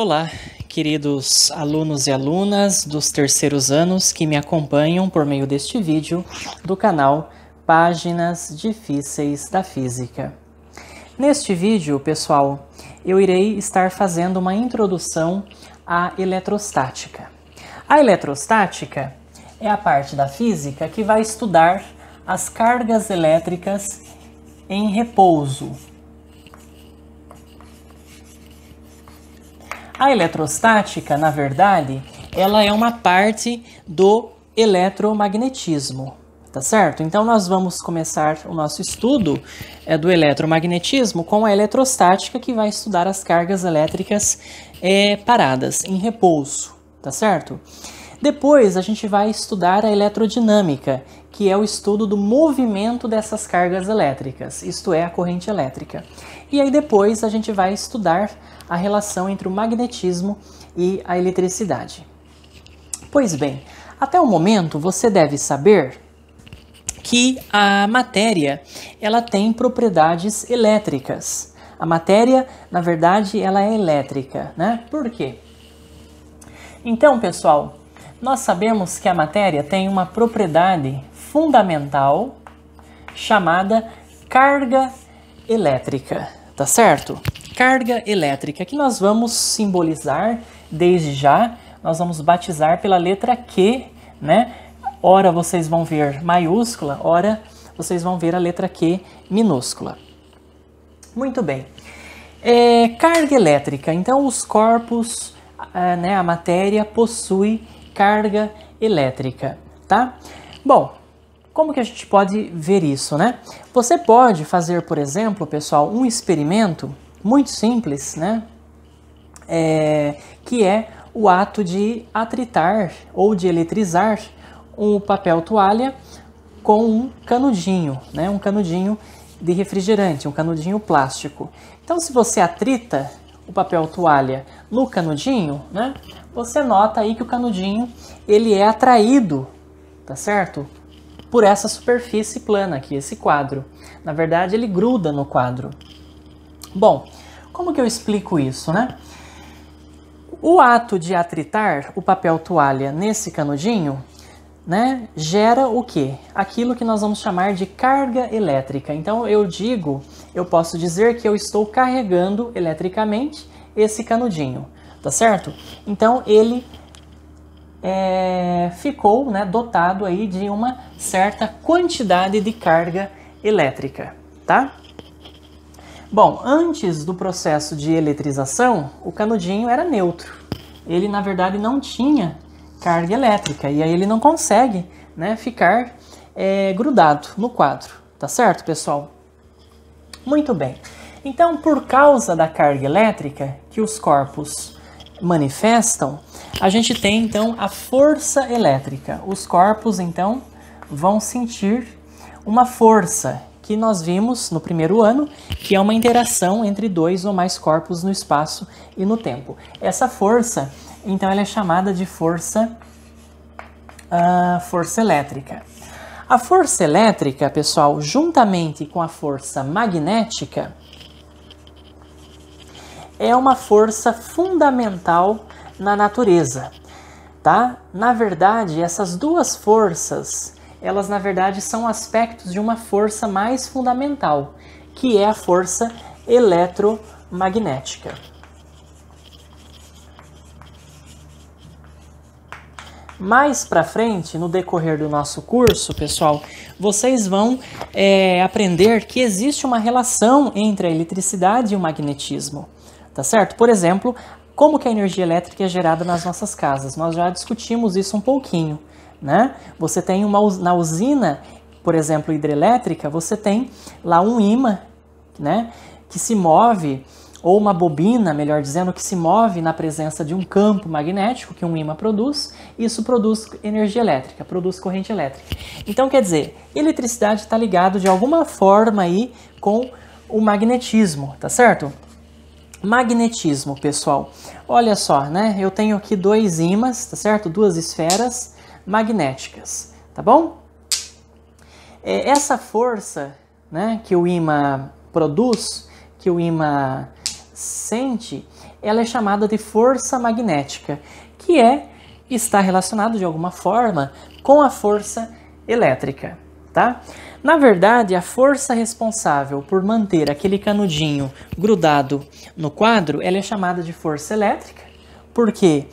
Olá, queridos alunos e alunas dos terceiros anos que me acompanham por meio deste vídeo do canal Páginas Difíceis da Física. Neste vídeo, pessoal, eu irei estar fazendo uma introdução à eletrostática. A eletrostática é a parte da física que vai estudar as cargas elétricas em repouso. A eletrostática, na verdade, ela é uma parte do eletromagnetismo, tá certo? Então nós vamos começar o nosso estudo do eletromagnetismo com a eletrostática, que vai estudar as cargas elétricas paradas, em repouso, tá certo? Depois a gente vai estudar a eletrodinâmica, que é o estudo do movimento dessas cargas elétricas, isto é, a corrente elétrica. E aí depois a gente vai estudar a relação entre o magnetismo e a eletricidade. Pois bem, até o momento você deve saber que a matéria ela tem propriedades elétricas. A matéria, na verdade, ela é elétrica, né? Por quê? Então, pessoal, nós sabemos que a matéria tem uma propriedade fundamental chamada carga elétrica, tá certo? Carga elétrica, que nós vamos simbolizar desde já, nós vamos batizar pela letra Q, né? Ora vocês vão ver maiúscula, ora vocês vão ver a letra Q minúscula. Muito bem. Carga elétrica, então os corpos, a matéria possui carga elétrica, tá? Bom, como que a gente pode ver isso, né? Você pode fazer, por exemplo, pessoal, um experimento muito simples, né? Que é o ato de atritar ou de eletrizar um papel toalha com um canudinho, né? Um canudinho de refrigerante, um canudinho plástico. Então, se você atrita o papel toalha no canudinho, né? Você nota aí que o canudinho ele é atraído, tá certo? Por essa superfície plana aqui, esse quadro. Na verdade, ele gruda no quadro. Bom, como que eu explico isso, né? O ato de atritar o papel toalha nesse canudinho, né, gera o quê? Aquilo que nós vamos chamar de carga elétrica. Então eu posso dizer que eu estou carregando eletricamente esse canudinho, tá certo? Então ele ficou, né, dotado aí de uma certa quantidade de carga elétrica, tá? Bom, antes do processo de eletrização, o canudinho era neutro. Ele, na verdade, não tinha carga elétrica e aí ele não consegue, né, ficar grudado no quadro, tá certo, pessoal? Muito bem. Então, por causa da carga elétrica que os corpos manifestam, a gente tem, então, a força elétrica. Os corpos, então, vão sentir uma força que nós vimos no primeiro ano, que é uma interação entre dois ou mais corpos no espaço e no tempo. Essa força, então, ela é chamada de força elétrica. A força elétrica, pessoal, juntamente com a força magnética, é uma força fundamental na natureza, tá? Na verdade, essas duas forças, elas na verdade são aspectos de uma força mais fundamental, que é a força eletromagnética. Mais para frente, no decorrer do nosso curso, pessoal, vocês vão aprender que existe uma relação entre a eletricidade e o magnetismo, tá certo? Por exemplo, como que a energia elétrica é gerada nas nossas casas? Nós já discutimos isso um pouquinho, né? Você tem na usina, por exemplo, hidrelétrica, você tem lá um ímã, né, que se move, ou uma bobina, melhor dizendo, que se move na presença de um campo magnético que um ímã produz, e isso produz energia elétrica, produz corrente elétrica. Então, quer dizer, eletricidade está ligado de alguma forma aí com o magnetismo, tá certo? Magnetismo, pessoal. Olha só, né? Eu tenho aqui dois ímãs, tá certo? Duas esferas magnéticas, tá bom? Essa força, né, que o ímã produz, que o ímã sente, ela é chamada de força magnética, que está relacionado de alguma forma com a força elétrica, tá? Na verdade, a força responsável por manter aquele canudinho grudado no quadro, ela é chamada de força elétrica, porque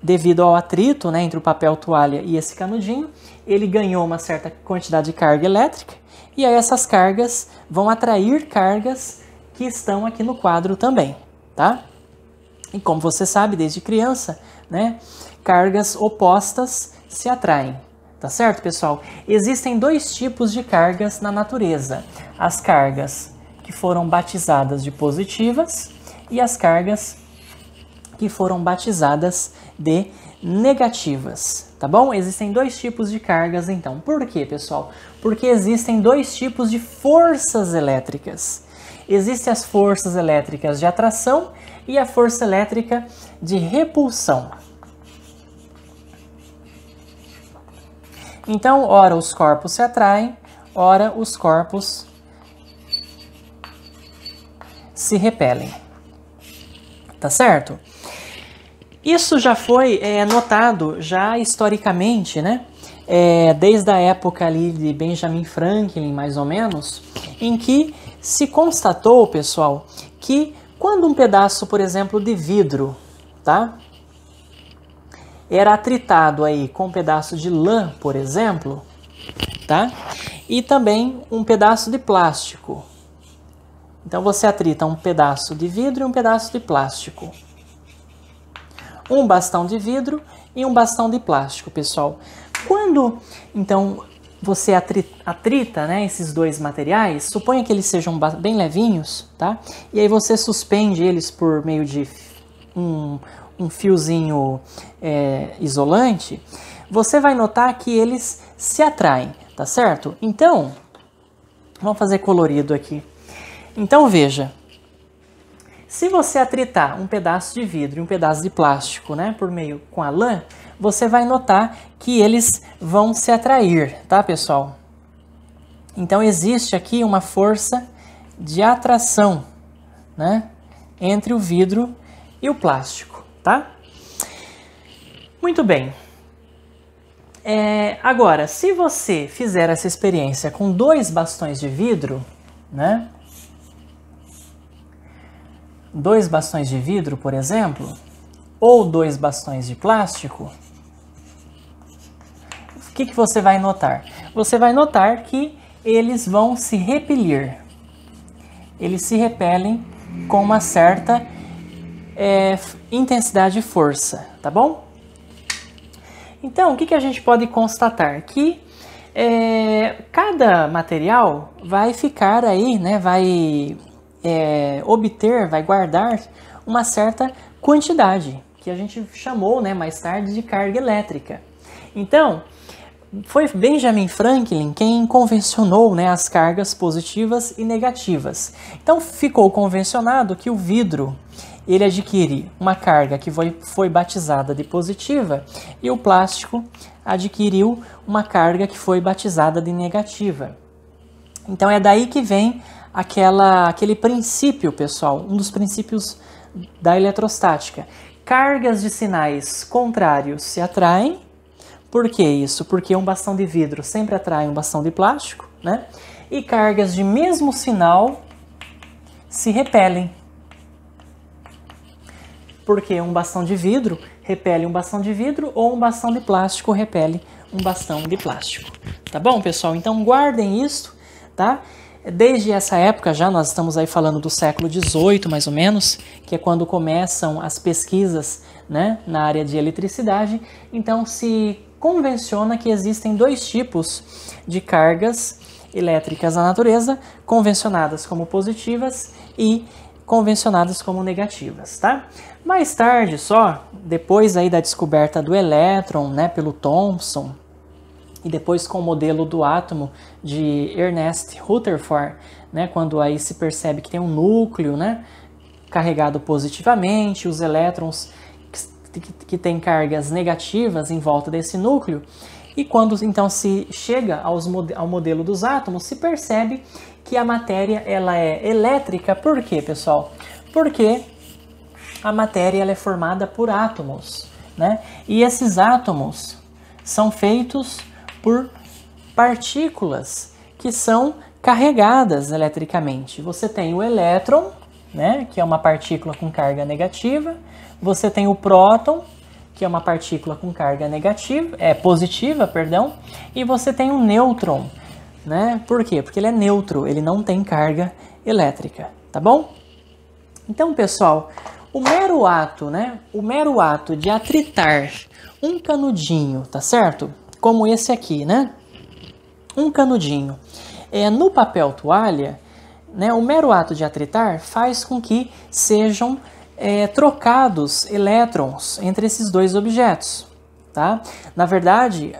devido ao atrito, né, entre o papel toalha e esse canudinho, ele ganhou uma certa quantidade de carga elétrica, e aí essas cargas vão atrair cargas que estão aqui no quadro também, tá? E como você sabe desde criança, né, cargas opostas se atraem, tá certo, pessoal? Existem dois tipos de cargas na natureza: as cargas que foram batizadas de positivas e as cargas que foram batizadas de negativas, tá bom? Existem dois tipos de cargas, então. Por quê, pessoal? Porque existem dois tipos de forças elétricas. Existem as forças elétricas de atração e a força elétrica de repulsão. Então, ora os corpos se atraem, ora os corpos se repelem. Tá certo? Isso já foi notado já historicamente, né? Desde a época ali de Benjamin Franklin, mais ou menos, em que se constatou, pessoal, que quando um pedaço, por exemplo, de vidro, tá, era atritado aí com um pedaço de lã, por exemplo, tá, e também um pedaço de plástico. Então você atrita um pedaço de vidro e um pedaço de plástico. Um bastão de vidro e um bastão de plástico, pessoal. Quando, então, você atrita, né, esses dois materiais, suponha que eles sejam bem levinhos, tá? E aí você suspende eles por meio de um fiozinho isolante, você vai notar que eles se atraem, tá certo? Então, vamos fazer colorido aqui. Então, veja. Se você atritar um pedaço de vidro e um pedaço de plástico, né, por meio com a lã, você vai notar que eles vão se atrair, tá, pessoal? Então existe aqui uma força de atração, né, entre o vidro e o plástico, tá? Muito bem. Agora, se você fizer essa experiência com dois bastões de vidro, né? Dois bastões de vidro, por exemplo, ou dois bastões de plástico, o que você vai notar? Você vai notar que eles vão se repelir. Eles se repelem com uma certa intensidade e força, tá bom? Então, o que a gente pode constatar? Que cada material vai ficar aí, né, vai guardar uma certa quantidade, que a gente chamou, né, mais tarde de carga elétrica. Então, foi Benjamin Franklin quem convencionou, né, as cargas positivas e negativas. Então, ficou convencionado que o vidro, ele adquire uma carga que foi batizada de positiva e o plástico adquiriu uma carga que foi batizada de negativa. Então, é daí que vem aquele princípio, pessoal, um dos princípios da eletrostática. Cargas de sinais contrários se atraem. Por que isso? Porque um bastão de vidro sempre atrai um bastão de plástico, né? E cargas de mesmo sinal se repelem. Porque um bastão de vidro repele um bastão de vidro ou um bastão de plástico repele um bastão de plástico. Tá bom, pessoal? Então guardem isso, tá? Desde essa época já, nós estamos aí falando do século XVIII, mais ou menos, que é quando começam as pesquisas, né, na área de eletricidade. Então se convenciona que existem dois tipos de cargas elétricas na natureza, convencionadas como positivas e convencionadas como negativas, tá? Mais tarde só, depois aí da descoberta do elétron, né, pelo Thomson, e depois com o modelo do átomo de Ernest Rutherford, né, quando aí se percebe que tem um núcleo, né, carregado positivamente, os elétrons que têm cargas negativas em volta desse núcleo, e quando então se chega ao modelo dos átomos, se percebe que a matéria ela é elétrica. Por quê, pessoal? Porque a matéria ela é formada por átomos, né? E esses átomos são feitos por partículas que são carregadas eletricamente. Você tem o elétron, né, que é uma partícula com carga negativa. Você tem o próton, que é uma partícula com carga negativa, positiva, perdão. E você tem o nêutron, né? Por quê? Porque ele é neutro, ele não tem carga elétrica, tá bom? Então, pessoal, o mero ato, né? O mero ato de atritar um canudinho, tá certo? Como esse aqui, né? Um canudinho no papel toalha, né? O mero ato de atritar faz com que sejam trocados elétrons entre esses dois objetos, tá? Na verdade,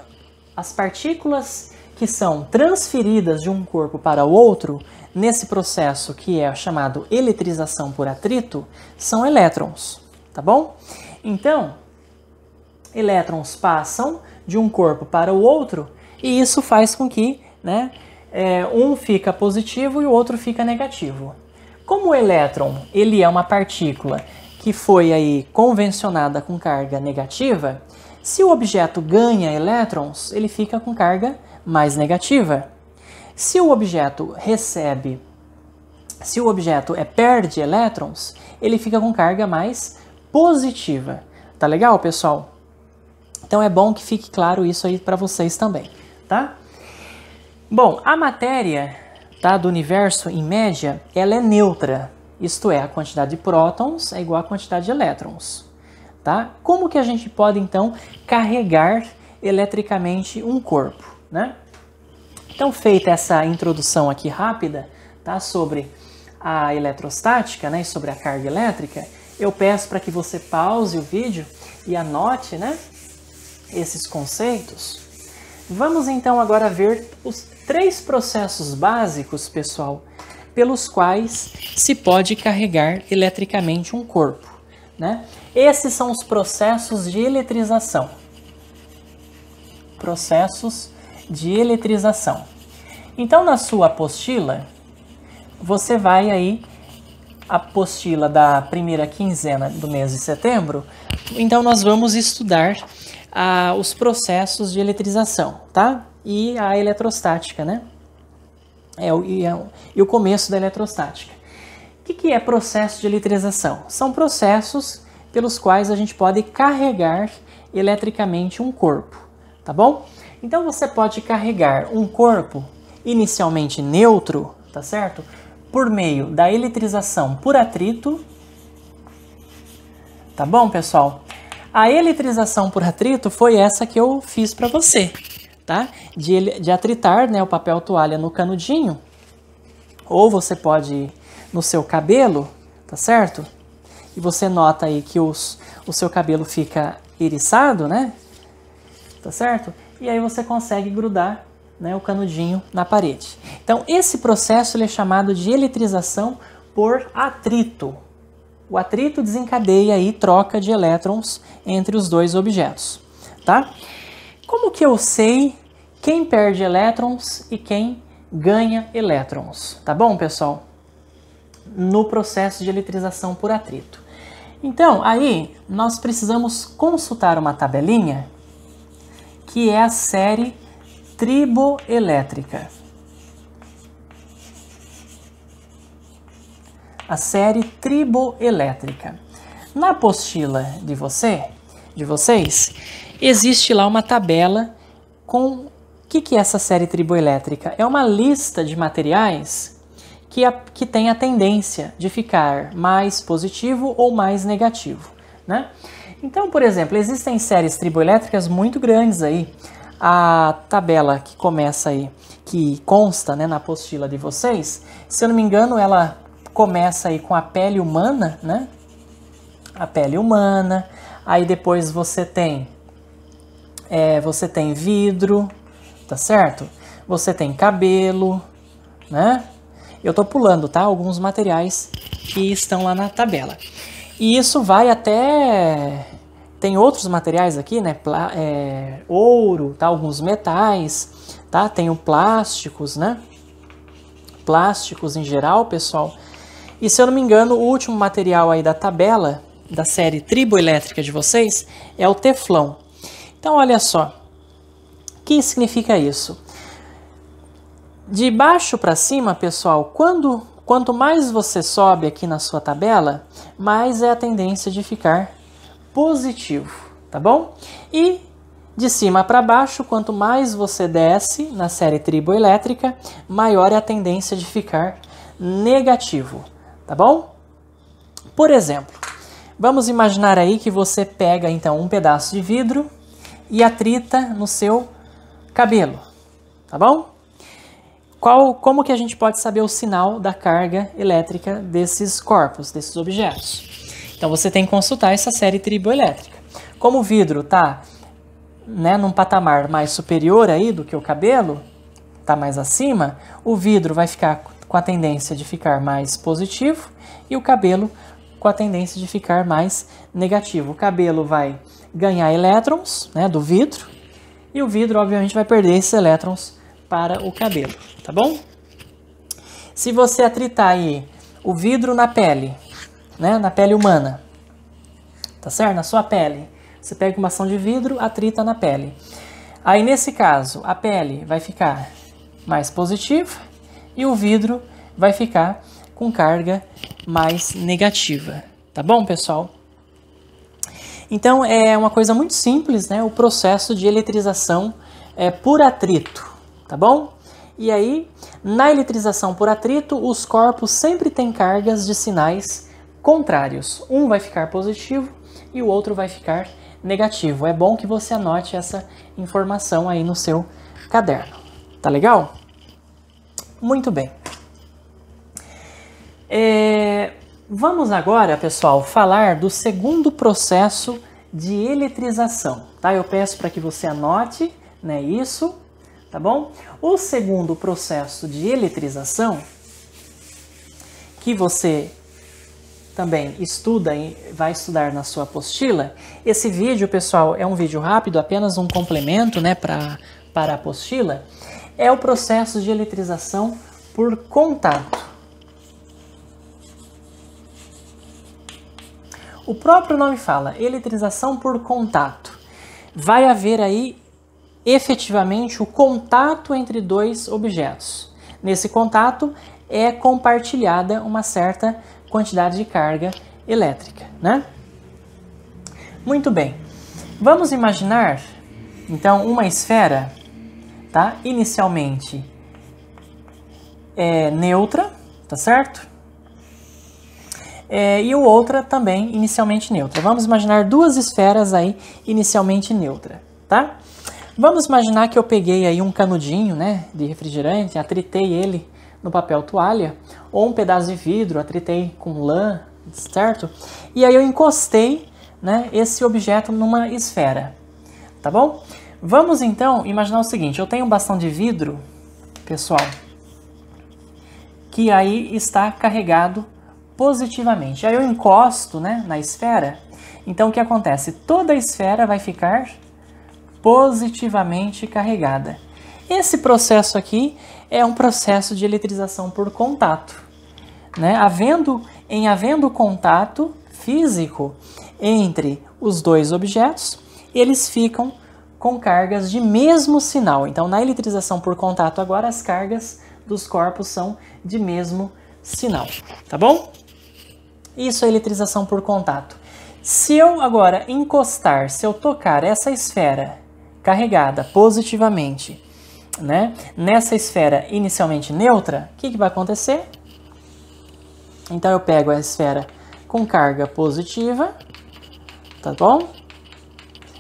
as partículas que são transferidas de um corpo para o outro, nesse processo que é chamado eletrização por atrito, são elétrons, tá bom? Então, elétrons passam de um corpo para o outro e isso faz com que, né, um fica positivo e o outro fica negativo. Como o elétron ele é uma partícula que foi aí convencionada com carga negativa, se o objeto ganha elétrons, ele fica com carga mais negativa. Se o objeto perde elétrons, ele fica com carga mais positiva. Tá legal, pessoal? Então é bom que fique claro isso aí para vocês também, tá? Bom, a matéria, tá, do universo, em média, ela é neutra. Isto é, a quantidade de prótons é igual à quantidade de elétrons, tá? Como que a gente pode, então, carregar eletricamente um corpo, né? Então, feita essa introdução aqui rápida, tá, sobre a eletrostática, né, e sobre a carga elétrica, eu peço para que você pause o vídeo e anote, né, esses conceitos. Vamos então agora ver os 3 processos básicos, pessoal, pelos quais se pode carregar eletricamente um corpo, né? Esses são os processos de eletrização. Processos de eletrização. Então, na sua apostila, você vai aí, a apostila da primeira quinzena do mês de setembro, então nós vamos estudar os processos de eletrização, tá? E a eletrostática, né? E o começo da eletrostática. O que é processo de eletrização? São processos pelos quais a gente pode carregar eletricamente um corpo, tá bom? Então você pode carregar um corpo inicialmente neutro, tá certo? Por meio da eletrização por atrito, tá bom, pessoal? A eletrização por atrito foi essa que eu fiz para você, tá? De atritar, né, o papel toalha no canudinho, ou você pode no seu cabelo, tá certo? E você nota aí que o seu cabelo fica eriçado, né? Tá certo? E aí você consegue grudar, né, o canudinho na parede. Então, esse processo ele é chamado de eletrização por atrito. O atrito desencadeia aí troca de elétrons entre os dois objetos, tá? Como que eu sei quem perde elétrons e quem ganha elétrons? Tá bom, pessoal? No processo de eletrização por atrito. Então, aí nós precisamos consultar uma tabelinha que é a série triboelétrica. A série triboelétrica. Na apostila de vocês, existe lá uma tabela com o que é essa série triboelétrica? É uma lista de materiais que tem a tendência de ficar mais positivo ou mais negativo, né? Então, por exemplo, existem séries triboelétricas muito grandes aí. A tabela que começa aí, que consta, né, na apostila de vocês, se eu não me engano, ela começa aí com a pele humana, né? A pele humana. Aí depois você tem vidro, tá certo? Você tem cabelo, né? Eu tô pulando, tá? Alguns materiais que estão lá na tabela. E isso vai até... Tem outros materiais aqui, né? Ouro, tá? Alguns metais, tá? Tem plásticos, né? Plásticos em geral, pessoal. E se eu não me engano, o último material aí da tabela, da série triboelétrica de vocês é o teflon. Então, olha só, o que significa isso? De baixo para cima, pessoal, quanto mais você sobe aqui na sua tabela, mais é a tendência de ficar positivo, tá bom? E de cima para baixo, quanto mais você desce na série triboelétrica, maior é a tendência de ficar negativo, tá bom? Por exemplo, vamos imaginar aí que você pega então um pedaço de vidro e atrita no seu cabelo, tá bom? Como que a gente pode saber o sinal da carga elétrica desses corpos, desses objetos? Então você tem que consultar essa série triboelétrica. Como o vidro está, né, num patamar mais superior aí do que o cabelo, está mais acima, o vidro vai ficar com a tendência de ficar mais positivo e o cabelo com a tendência de ficar mais negativo. O cabelo vai ganhar elétrons, né, do vidro, e o vidro obviamente vai perder esses elétrons para o cabelo, tá bom? Se você atritar aí o vidro na pele, né, na pele humana, tá certo? Na sua pele, você pega uma ação de vidro, atrita na pele. Aí nesse caso, a pele vai ficar mais positiva e o vidro vai ficar com carga mais negativa, tá bom, pessoal? Então é uma coisa muito simples, né? O processo de eletrização por atrito. Tá bom? E aí, na eletrização por atrito, os corpos sempre têm cargas de sinais contrários. Um vai ficar positivo e o outro vai ficar negativo. É bom que você anote essa informação aí no seu caderno. Tá legal? Muito bem. Vamos agora, pessoal, falar do segundo processo de eletrização. Tá? Eu peço para que você anote, né, isso. Tá bom? O segundo processo de eletrização, que você também estuda e vai estudar na sua apostila, esse vídeo, pessoal, é um vídeo rápido, apenas um complemento, né, para a apostila, é o processo de eletrização por contato. O próprio nome fala, eletrização por contato. Vai haver aí efetivamente o contato entre dois objetos. Nesse contato é compartilhada uma certa quantidade de carga elétrica, né? Muito bem. Vamos imaginar então uma esfera, tá? Inicialmente neutra, tá certo? E o outra também inicialmente neutra. Vamos imaginar duas esferas aí inicialmente neutra, tá? Vamos imaginar que eu peguei aí um canudinho, né, de refrigerante, atritei ele no papel toalha, ou um pedaço de vidro, atritei com lã, certo? E aí eu encostei, né, esse objeto numa esfera, tá bom? Vamos então imaginar o seguinte, eu tenho um bastão de vidro, pessoal, que aí está carregado positivamente. Aí eu encosto, né, na esfera, então o que acontece? Toda a esfera vai ficar positivamente carregada. Esse processo aqui é um processo de eletrização por contato, né? Havendo contato físico entre os dois objetos, eles ficam com cargas de mesmo sinal. Então, na eletrização por contato agora, as cargas dos corpos são de mesmo sinal, tá bom? Isso é eletrização por contato. Se eu agora encostar, se eu tocar essa esfera carregada positivamente, né, nessa esfera inicialmente neutra, o que vai acontecer? Então eu pego a esfera com carga positiva, tá bom?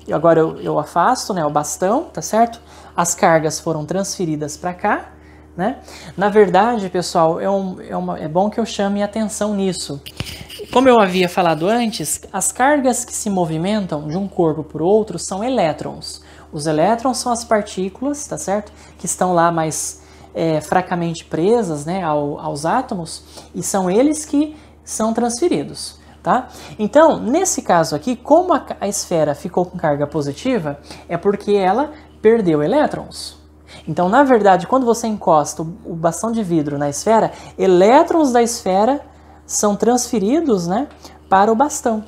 E agora eu afasto, né, o bastão, tá certo? As cargas foram transferidas para cá, né? Na verdade, pessoal, é bom que eu chame atenção nisso. Como eu havia falado antes, as cargas que se movimentam de um corpo para o outro são elétrons. Os elétrons são as partículas, tá certo? Que estão lá mais fracamente presas, né, aos átomos, e são eles que são transferidos, tá? Então, nesse caso aqui, como a esfera ficou com carga positiva, é porque ela perdeu elétrons. Então, na verdade, quando você encosta o bastão de vidro na esfera, elétrons da esfera são transferidos, né, para o bastão,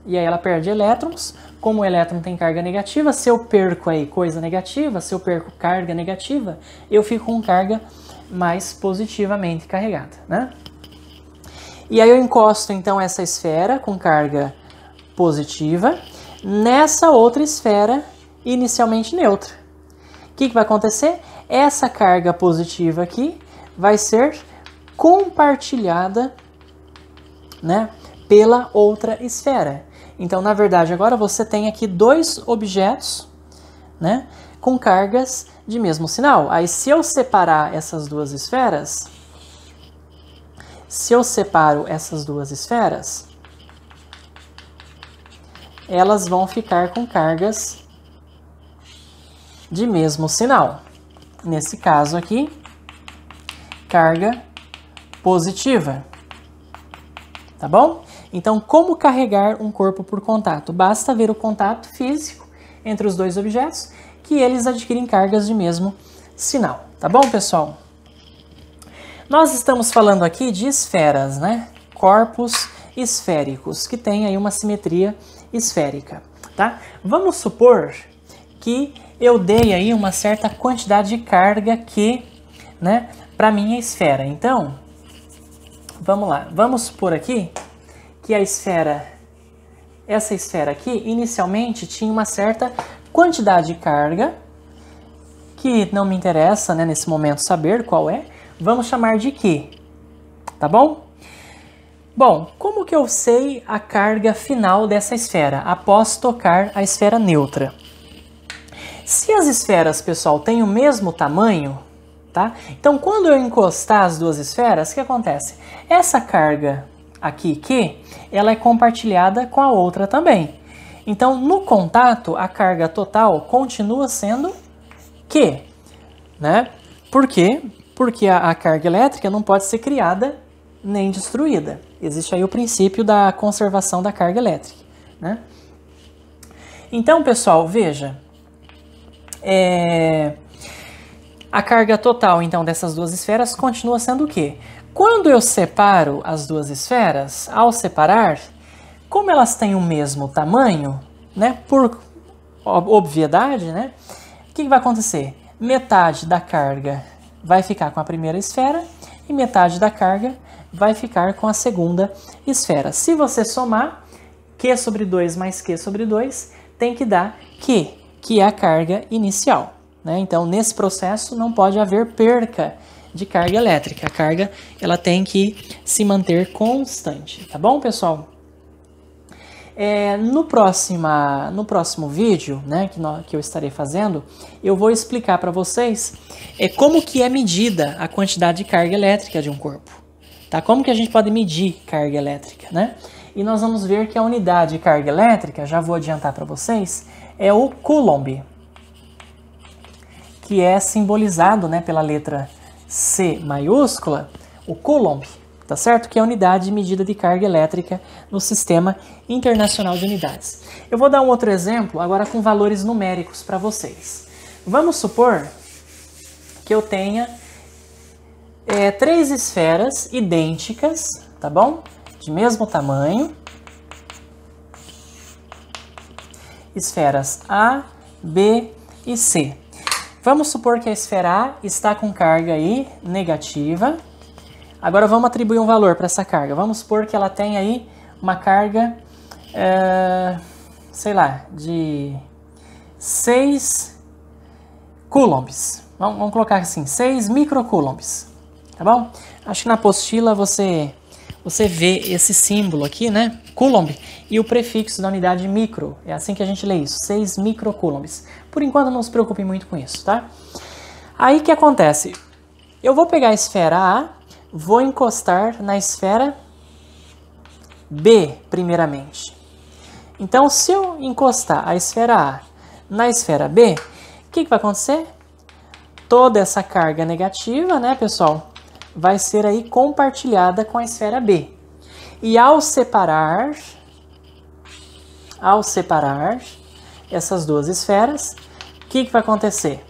e aí ela perde elétrons. Como o elétron tem carga negativa, se eu perco aí coisa negativa, se eu perco carga negativa, eu fico com carga mais positivamente carregada, né? E aí eu encosto então essa esfera com carga positiva nessa outra esfera inicialmente neutra. O que vai acontecer? Essa carga positiva aqui vai ser compartilhada, né, pela outra esfera. Então, na verdade, agora você tem aqui dois objetos, né, com cargas de mesmo sinal. Aí, se eu separar essas duas esferas, elas vão ficar com cargas de mesmo sinal. Nesse caso aqui, carga positiva. Tá bom? Então, como carregar um corpo por contato? Basta ver o contato físico entre os dois objetos, que eles adquirem cargas de mesmo sinal. Tá bom, pessoal? Nós estamos falando aqui de esferas, né? Corpos esféricos, que têm aí uma simetria esférica, tá? Vamos supor que eu dei aí uma certa quantidade de carga Q, né, para minha esfera. Então, vamos lá. Vamos supor aqui que essa esfera aqui, inicialmente tinha uma certa quantidade de carga, que não me interessa, né, nesse momento saber qual é. Vamos chamar de Q, tá bom? Bom, como que eu sei a carga final dessa esfera após tocar a esfera neutra? Se as esferas, pessoal, têm o mesmo tamanho, tá? Então, quando eu encostar as duas esferas, o que acontece? Essa carga aqui, Q, ela é compartilhada com a outra também. Então, no contato, a carga total continua sendo Q, né? Por quê? Porque a carga elétrica não pode ser criada nem destruída. Existe aí o princípio da conservação da carga elétrica, né? Então, pessoal, veja, a carga total, então, dessas duas esferas continua sendo o quê? Quando eu separo as duas esferas, ao separar, como elas têm o mesmo tamanho, né, por obviedade, né, o que vai acontecer? Metade da carga vai ficar com a primeira esfera e metade da carga vai ficar com a segunda esfera. Se você somar, Q sobre 2 mais Q sobre 2 tem que dar Q, que é a carga inicial, né? Então, nesse processo não pode haver perca de carga elétrica. A carga ela tem que se manter constante, tá bom, pessoal? No próximo vídeo, né, que eu estarei fazendo, eu vou explicar para vocês como que é medida a quantidade de carga elétrica de um corpo. Tá? Como que a gente pode medir carga elétrica, né? E nós vamos ver que a unidade de carga elétrica, já vou adiantar para vocês, é o Coulomb, que é simbolizado, né, pela letra C maiúscula, o Coulomb, tá certo? Que é a unidade de medida de carga elétrica no Sistema Internacional de Unidades. Eu vou dar um outro exemplo agora com valores numéricos para vocês. Vamos supor que eu tenha 3 esferas idênticas, tá bom? De mesmo tamanho. Esferas A, B e C. Vamos supor que a esfera A está com carga aí negativa. Agora vamos atribuir um valor para essa carga. Vamos supor que ela tem aí uma carga, sei lá, de 6 coulombs. Vamos colocar assim, 6 microcoulombs, tá bom? Acho que na apostila você vê esse símbolo aqui, né? Coulomb e o prefixo da unidade micro. É assim que a gente lê isso, 6 microcoulombs. Por enquanto não se preocupe muito com isso, tá? Aí o que acontece? Eu vou pegar a esfera A, vou encostar na esfera B, primeiramente. Então, se eu encostar a esfera A na esfera B, o que vai acontecer? Toda essa carga negativa, né, pessoal, vai ser aí compartilhada com a esfera B. E ao separar essas duas esferas, o que vai acontecer?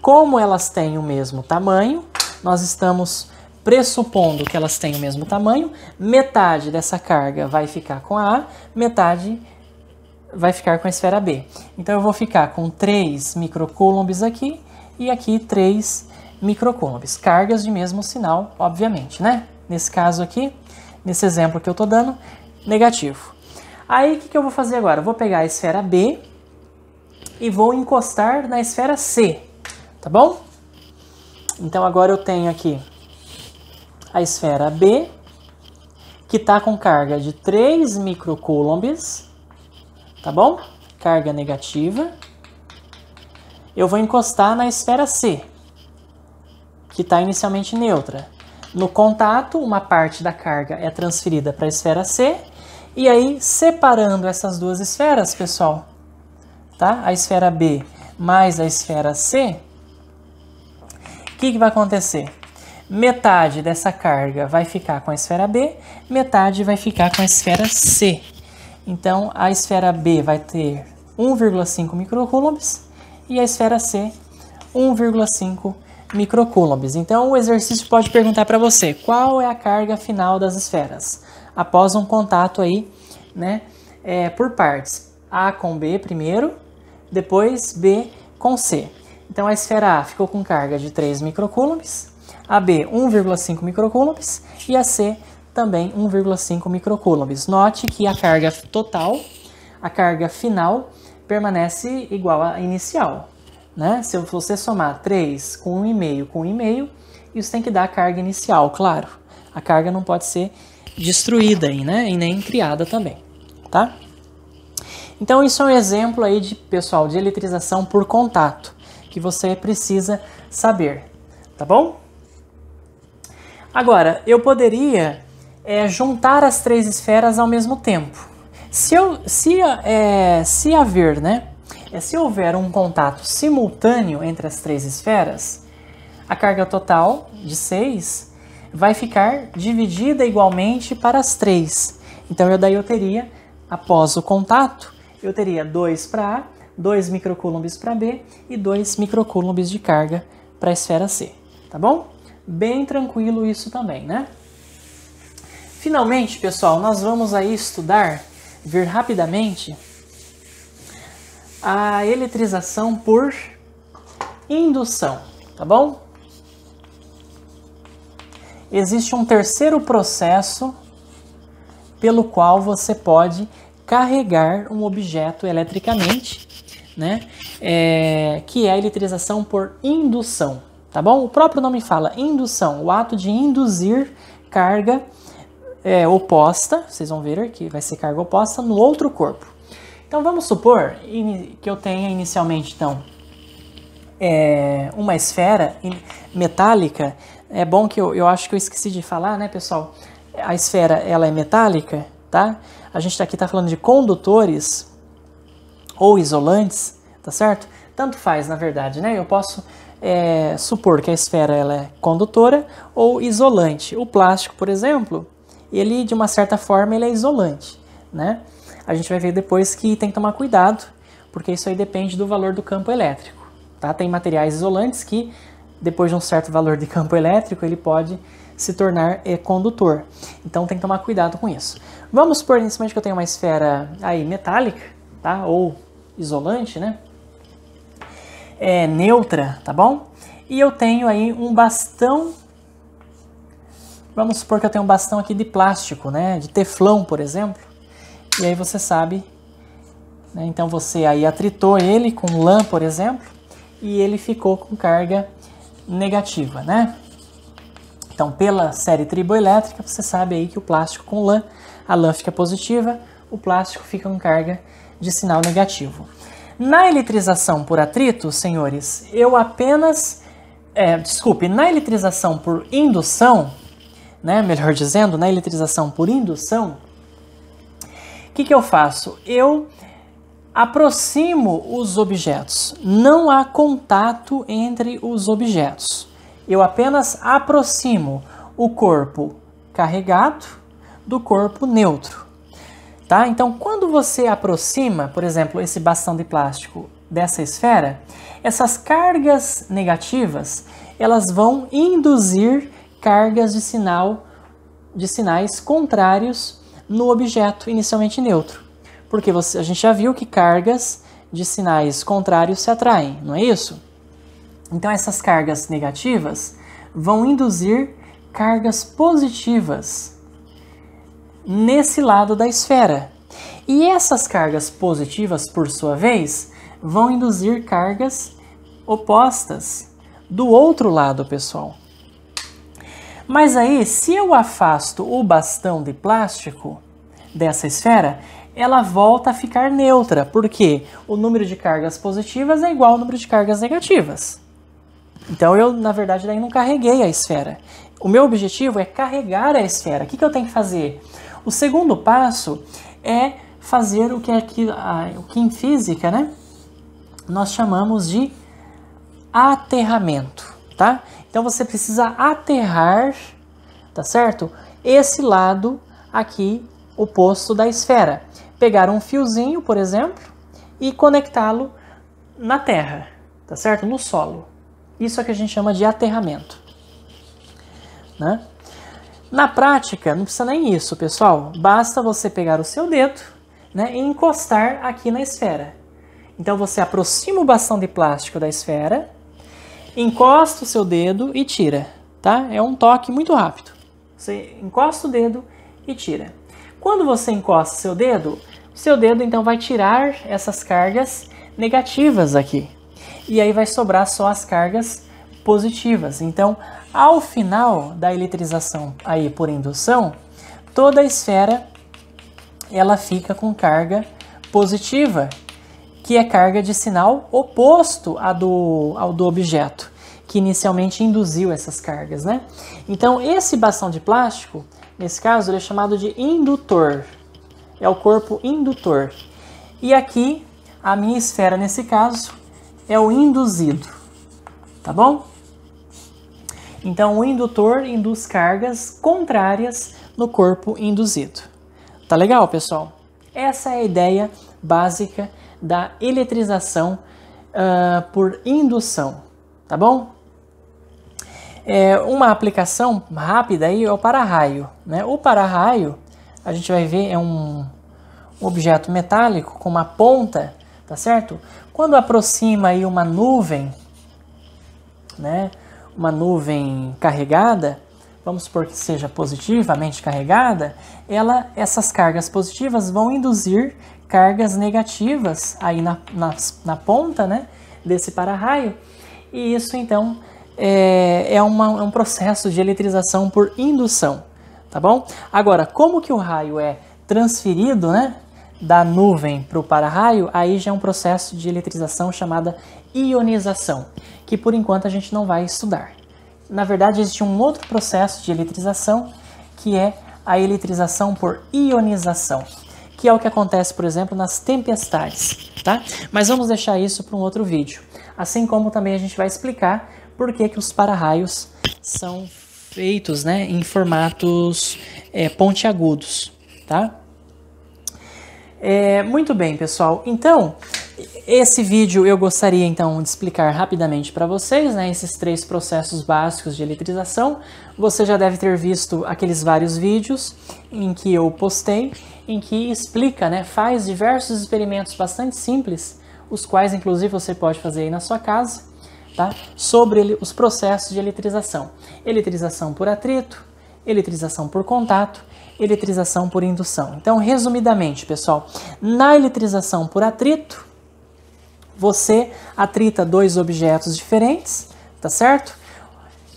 Como elas têm o mesmo tamanho, nós estamos pressupondo que elas têm o mesmo tamanho, metade dessa carga vai ficar com a A, metade vai ficar com a esfera B. Então eu vou ficar com 3 microcoulombs aqui e aqui 3 microcoulombs. Cargas de mesmo sinal, obviamente, né? Nesse caso aqui, nesse exemplo que eu estou dando, negativo. Aí o que eu vou fazer agora? Eu vou pegar a esfera B e vou encostar na esfera C, tá bom? Então agora eu tenho aqui a esfera B, que está com carga de 3 microcoulombs, tá bom? Carga negativa. Eu vou encostar na esfera C, que está inicialmente neutra. No contato, uma parte da carga é transferida para a esfera C, e aí, separando essas duas esferas, pessoal, tá? A esfera B mais a esfera C, o que vai acontecer? Metade dessa carga vai ficar com a esfera B, metade vai ficar com a esfera C. Então, a esfera B vai ter 1,5 microcoulombs e a esfera C 1,5 microcoulombs. Então, o exercício pode perguntar para você qual é a carga final das esferas após um contato aí, né, por partes. A com B primeiro, depois B com C. Então, a esfera A ficou com carga de 3 microcoulombs, a B 1,5 microcoulombs e a C também 1,5 microcoulombs. Note que a carga total, a carga final, permanece igual à inicial, né? Se você somar 3 com 1,5 com 1,5, isso tem que dar a carga inicial, claro. A carga não pode ser destruída aí, né? E nem criada também, tá? Então isso é um exemplo aí de, pessoal, de eletrização por contato, que você precisa saber, tá bom? Agora, eu poderia juntar as 3 esferas ao mesmo tempo. Se houver um contato simultâneo entre as 3 esferas, a carga total de 6 vai ficar dividida igualmente para as 3. Então, eu teria, após o contato, eu teria 2 para A, 2 microcoulombs para B e 2 microcoulombs de carga para a esfera C, tá bom? Bem tranquilo isso também, né? Finalmente, pessoal, nós vamos aí ver rapidamente a eletrização por indução, tá bom? Existe um terceiro processo pelo qual você pode carregar um objeto eletricamente, né? Que é a eletrização por indução, tá bom? O próprio nome fala indução, o ato de induzir carga oposta, vocês vão ver que vai ser carga oposta no outro corpo. Então vamos supor que eu tenha inicialmente então uma esfera metálica. É bom que eu acho que eu esqueci de falar, né, pessoal? A esfera ela é metálica, tá? A gente aqui está falando de condutores ou isolantes, tá certo? Tanto faz, na verdade, né? Eu posso supor que a esfera ela é condutora ou isolante. O plástico, por exemplo, ele de uma certa forma ele é isolante, né? A gente vai ver depois que tem que tomar cuidado, porque isso aí depende do valor do campo elétrico, tá? Tem materiais isolantes que depois de um certo valor de campo elétrico ele pode se tornar condutor. Então tem que tomar cuidado com isso. Vamos supor inicialmente que eu tenho uma esfera aí metálica, tá? Ou isolante, né? Neutra, tá bom? E eu tenho aí um bastão. Vamos supor que eu tenho um bastão aqui de plástico, né? De teflão, por exemplo. E aí você sabe, né? Então você aí atritou ele com lã, por exemplo, e ele ficou com carga negativa, né? Então, pela série triboelétrica, você sabe aí que o plástico com lã, a lã fica positiva, o plástico fica com carga de sinal negativo. Na eletrização por atrito, senhores, eu apenas... na eletrização por indução, né, melhor dizendo, na eletrização por indução, o que eu faço? Eu aproximo os objetos. Não há contato entre os objetos. Eu apenas aproximo o corpo carregado do corpo neutro. Tá? Então, quando você aproxima, por exemplo, esse bastão de plástico dessa esfera, essas cargas negativas, elas vão induzir cargas de sinais contrários no objeto inicialmente neutro. Porque a gente já viu que cargas de sinais contrários se atraem, não é isso? Então essas cargas negativas vão induzir cargas positivas nesse lado da esfera. E essas cargas positivas, por sua vez, vão induzir cargas opostas do outro lado, pessoal. Mas aí, se eu afasto o bastão de plástico dessa esfera, ela volta a ficar neutra, porque o número de cargas positivas é igual ao número de cargas negativas. Então eu, na verdade, daí não carreguei a esfera. O meu objetivo é carregar a esfera. O que eu tenho que fazer? O segundo passo é fazer o que em física, né, nós chamamos de aterramento, tá? Então você precisa aterrar, tá certo? Esse lado aqui oposto da esfera. Pegar um fiozinho, por exemplo, e conectá-lo na terra, tá certo? No solo. Isso é que a gente chama de aterramento, né? Na prática, não precisa nem isso, pessoal. Basta você pegar o seu dedo, né, e encostar aqui na esfera. Então você aproxima o bastão de plástico da esfera, encosta o seu dedo e tira, tá? É um toque muito rápido. Você encosta o dedo e tira. Quando você encosta o seu dedo então vai tirar essas cargas negativas aqui. E aí vai sobrar só as cargas positivas. Então, ao final da eletrização aí por indução, toda a esfera ela fica com carga positiva, que é carga de sinal oposto ao do objeto, que inicialmente induziu essas cargas, né? Então, esse bastão de plástico, nesse caso, ele é chamado de indutor. É o corpo indutor. E aqui, a minha esfera, nesse caso, é o induzido, tá bom? Então, o indutor induz cargas contrárias no corpo induzido. Tá legal, pessoal? Essa é a ideia básica da eletrização por indução, tá bom? Uma aplicação rápida aí é o para-raio, né? O para-raio, a gente vai ver, é um objeto metálico com uma ponta, tá certo? Quando aproxima aí uma nuvem, né? Uma nuvem carregada, vamos supor que seja positivamente carregada, essas cargas positivas vão induzir cargas negativas aí na ponta, né, desse para-raio, e isso então é um processo de eletrização por indução, tá bom? Agora, como que o raio é transferido, né, da nuvem para o para-raio, aí já é um processo de eletrização chamada ionização, que por enquanto a gente não vai estudar. Na verdade, existe um outro processo de eletrização, que é a eletrização por ionização, que é o que acontece, por exemplo, nas tempestades, tá? Mas vamos deixar isso para um outro vídeo. Assim como também a gente vai explicar por que os para-raios são feitos, né, em formatos pontiagudos, tá? Muito bem, pessoal. Então, esse vídeo eu gostaria então de explicar rapidamente para vocês, né, esses 3 processos básicos de eletrização. Você já deve ter visto aqueles vários vídeos em que eu postei, em que explica, né, faz diversos experimentos bastante simples, os quais inclusive você pode fazer aí na sua casa, tá? Sobre os processos de eletrização. Eletrização por atrito, eletrização por contato, eletrização por indução. Então, resumidamente, pessoal, na eletrização por atrito, você atrita 2 objetos diferentes, tá certo?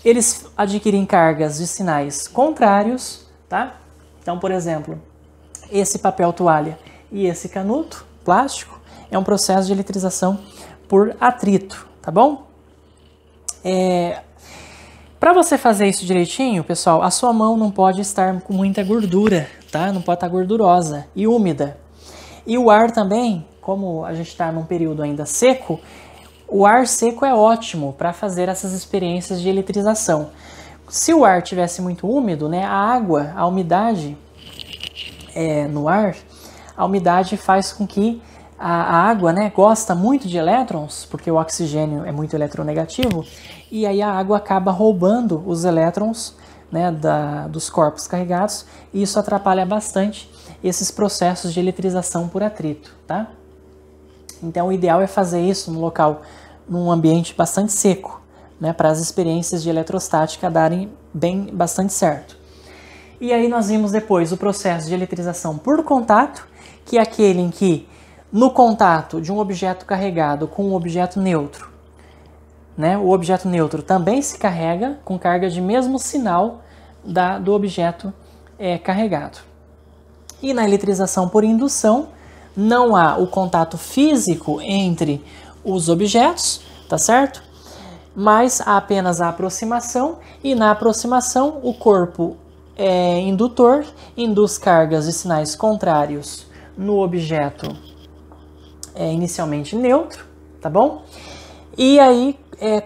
Eles adquirem cargas de sinais contrários, tá? Então, por exemplo, esse papel toalha e esse canudo plástico é um processo de eletrização por atrito, tá bom? Para você fazer isso direitinho, pessoal, a sua mão não pode estar com muita gordura, tá? Não pode estar gordurosa e úmida. E o ar também, como a gente está num período ainda seco, o ar seco é ótimo para fazer essas experiências de eletrização. Se o ar tivesse muito úmido, né, a umidade no ar, a umidade faz com que a água, né, gosta muito de elétrons, porque o oxigênio é muito eletronegativo, e aí a água acaba roubando os elétrons né, dos corpos carregados, e isso atrapalha bastante esses processos de eletrização por atrito, tá? Então o ideal é fazer isso num ambiente bastante seco, né, para as experiências de eletrostática darem bastante certo. E aí nós vimos depois o processo de eletrização por contato, que é aquele em que, no contato de um objeto carregado com um objeto neutro, né, o objeto neutro também se carrega com carga de mesmo sinal do objeto carregado. E na eletrização por indução, não há o contato físico entre os objetos, tá certo? Mas há apenas a aproximação, e na aproximação o corpo indutor induz cargas e sinais contrários no objeto inicialmente neutro, tá bom? E aí,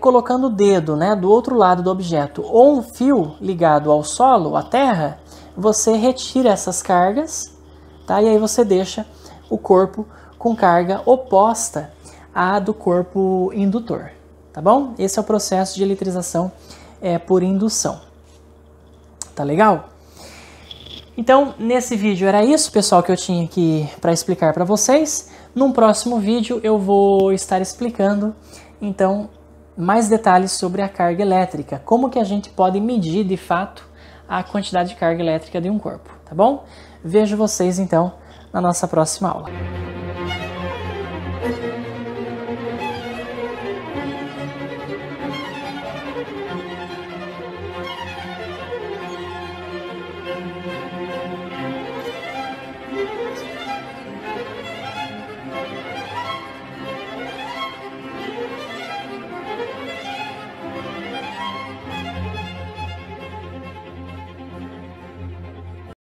colocando o dedo, né, do outro lado do objeto ou um fio ligado ao solo, à terra, você retira essas cargas, tá? E aí você deixa o corpo com carga oposta à do corpo indutor, tá bom? Esse é o processo de eletrização por indução. Tá legal? Então, nesse vídeo era isso, pessoal, que eu tinha aqui para explicar para vocês. Num próximo vídeo eu vou estar explicando, então, mais detalhes sobre a carga elétrica, como que a gente pode medir de fato a quantidade de carga elétrica de um corpo, tá bom? Vejo vocês então na nossa próxima aula.